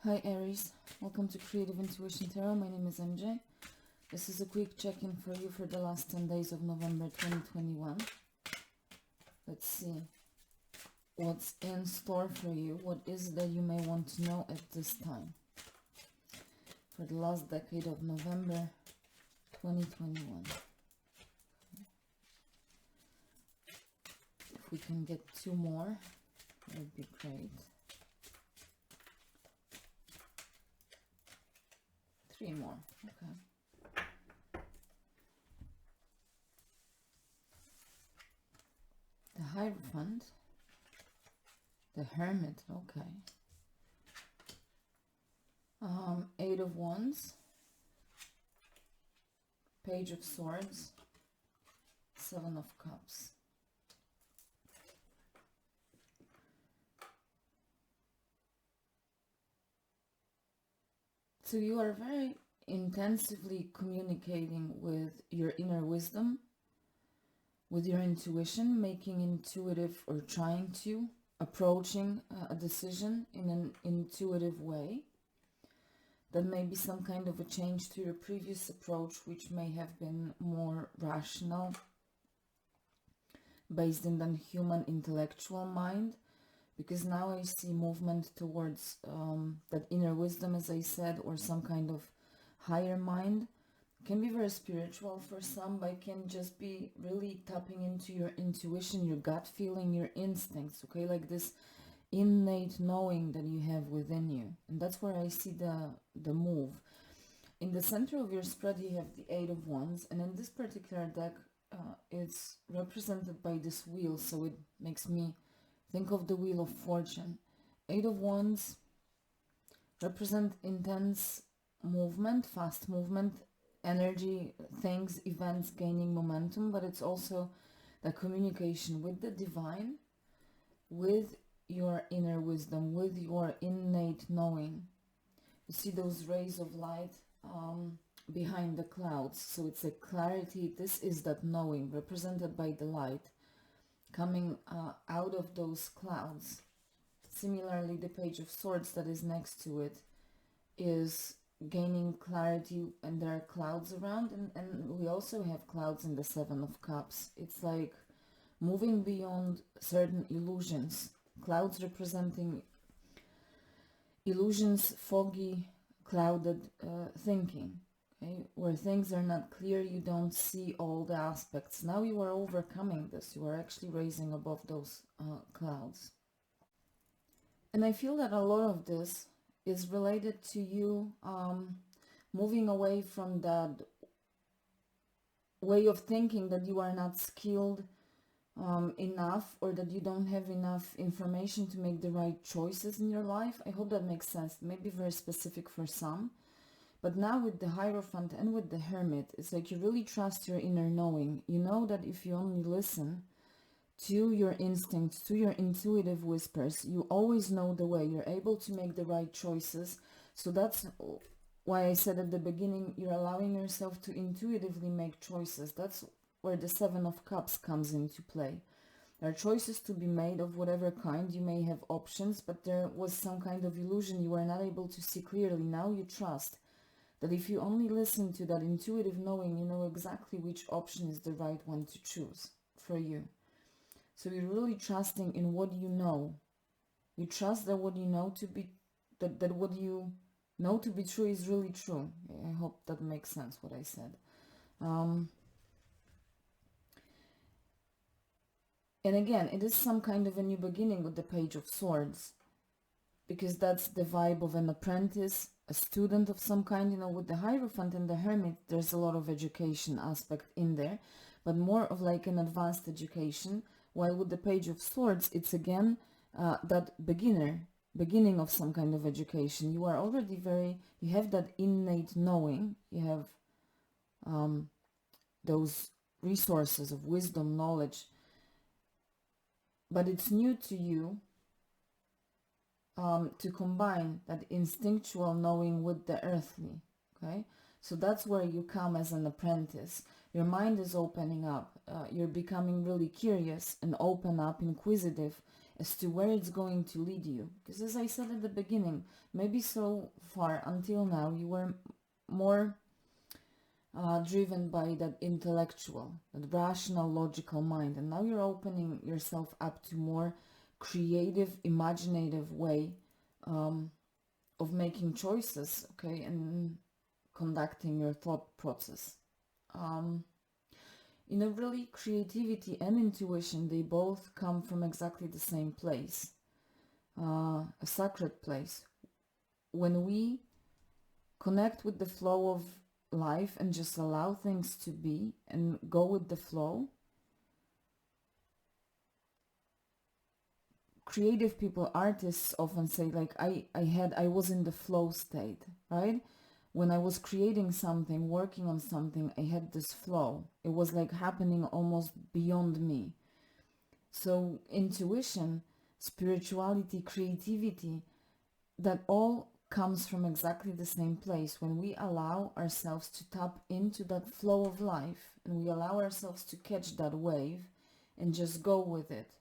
Hi Aries, welcome to Creative Intuition Tarot. My name is MJ. This is a quick check-in for you for the last 10 days of November 2021. Let's see what's in store for you. What is it that you may want to know at this time for the last decade of November 2021. If we can get two more, that would be great. Three more, okay. The Hierophant, the Hermit, okay. Eight of Wands, Page of Swords, Seven of Cups. So you are very intensively communicating with your inner wisdom, with your intuition, making intuitive or trying to, approaching a decision in an intuitive way. That may be some kind of a change to your previous approach, which may have been more rational, based in the human intellectual mind. Because now I see movement towards that inner wisdom, as I said, or some kind of higher mind. Can be very spiritual for some, but can just be really tapping into your intuition, your gut feeling, your instincts, okay? Like this innate knowing that you have within you. And that's where I see the move. In the center of your spread, you have the Eight of Wands. And in this particular deck, it's represented by this wheel. So it makes me think of the Wheel of Fortune. Eight of Wands represent intense movement, fast movement, energy, things, events gaining momentum, but it's also the communication with the divine, with your inner wisdom, with your innate knowing. You see those rays of light behind the clouds. So it's a clarity. This is that knowing represented by the light coming out of those clouds. Similarly, the Page of Swords that is next to it is gaining clarity, and there are clouds around, and we also have clouds in the Seven of Cups. It's like moving beyond certain illusions. Clouds representing illusions, foggy, clouded thinking. Okay? Where things are not clear, you don't see all the aspects. Now you are overcoming this. You are actually raising above those clouds. And I feel that a lot of this is related to you moving away from that way of thinking that you are not skilled enough, or that you don't have enough information to make the right choices in your life. I hope that makes sense. It may be very specific for some. But now with the Hierophant and with the Hermit, it's like you really trust your inner knowing. You know that if you only listen to your instincts, to your intuitive whispers, you always know the way. You're able to make the right choices. So that's why I said at the beginning, you're allowing yourself to intuitively make choices. That's where the Seven of Cups comes into play. There are choices to be made of whatever kind. You may have options, but there was some kind of illusion. You were not able to see clearly. Now you trust that if you only listen to that intuitive knowing, you know exactly which option is the right one to choose for you. So you're really trusting in what you know. You trust that what you know to be, that what you know to be true is really true. I hope that makes sense what I said. And again, it is some kind of a new beginning with the Page of Swords, because that's the vibe of an apprentice, a student of some kind. You know, with the Hierophant and the Hermit, there's a lot of education aspect in there, but more of like an advanced education. While with the Page of Swords, it's again that beginning of some kind of education. You are already you have that innate knowing. You have those resources of wisdom, knowledge, but it's new to you to combine that instinctual knowing with the earthly, okay? So that's where you come as an apprentice. Your mind is opening up. You're becoming really curious and open up, inquisitive, as to where it's going to lead you. Because as I said at the beginning, maybe so far until now you were more driven by that intellectual, that rational, logical mind, and now you're opening yourself up to more creative, imaginative way of making choices, okay, and conducting your thought process. You know, really, creativity and intuition, they both come from exactly the same place, a sacred place. When we connect with the flow of life and just allow things to be and go with the flow, creative people, artists often say, like, I was in the flow state, right? When I was creating something, working on something, I had this flow. It was like happening almost beyond me. So intuition, spirituality, creativity, that all comes from exactly the same place. When we allow ourselves to tap into that flow of life and we allow ourselves to catch that wave and just go with it.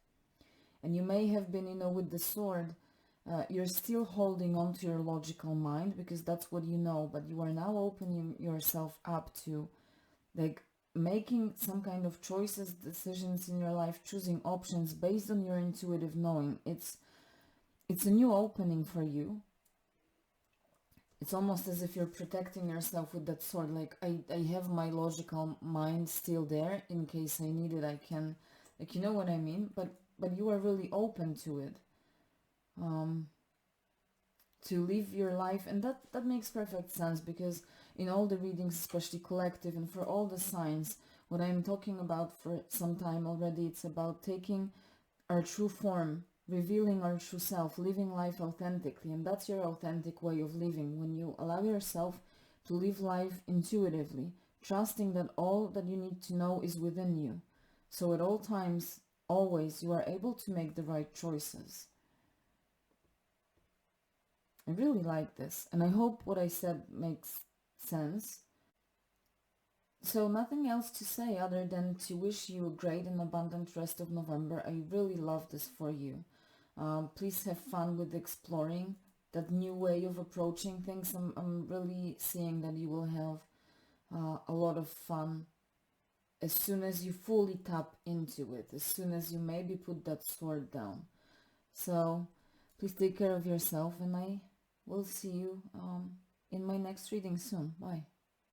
And you may have been, you know, with the sword, you're still holding on to your logical mind because that's what you know, but you are now opening yourself up to, like, making some kind of choices, decisions in your life, choosing options based on your intuitive knowing. It's a new opening for you. It's almost as if you're protecting yourself with that sword. Like, I have my logical mind still there in case I need it. I can, like, you know what I mean? But you are really open to it. To live your life, and that makes perfect sense, because in all the readings, especially collective, and for all the signs, what I'm talking about for some time already, it's about taking our true form, revealing our true self, living life authentically. And that's your authentic way of living, when you allow yourself to live life intuitively, trusting that all that you need to know is within you. So at all times, always, you are able to make the right choices. I really like this, and I hope what I said makes sense. So nothing else to say other than to wish you a great and abundant rest of November. I really love this for you. Please have fun with exploring that new way of approaching things. I'm really seeing that you will have a lot of fun as soon as you fully tap into it, as soon as you maybe put that sword down. So please take care of yourself, and I will see you in my next reading soon. Bye.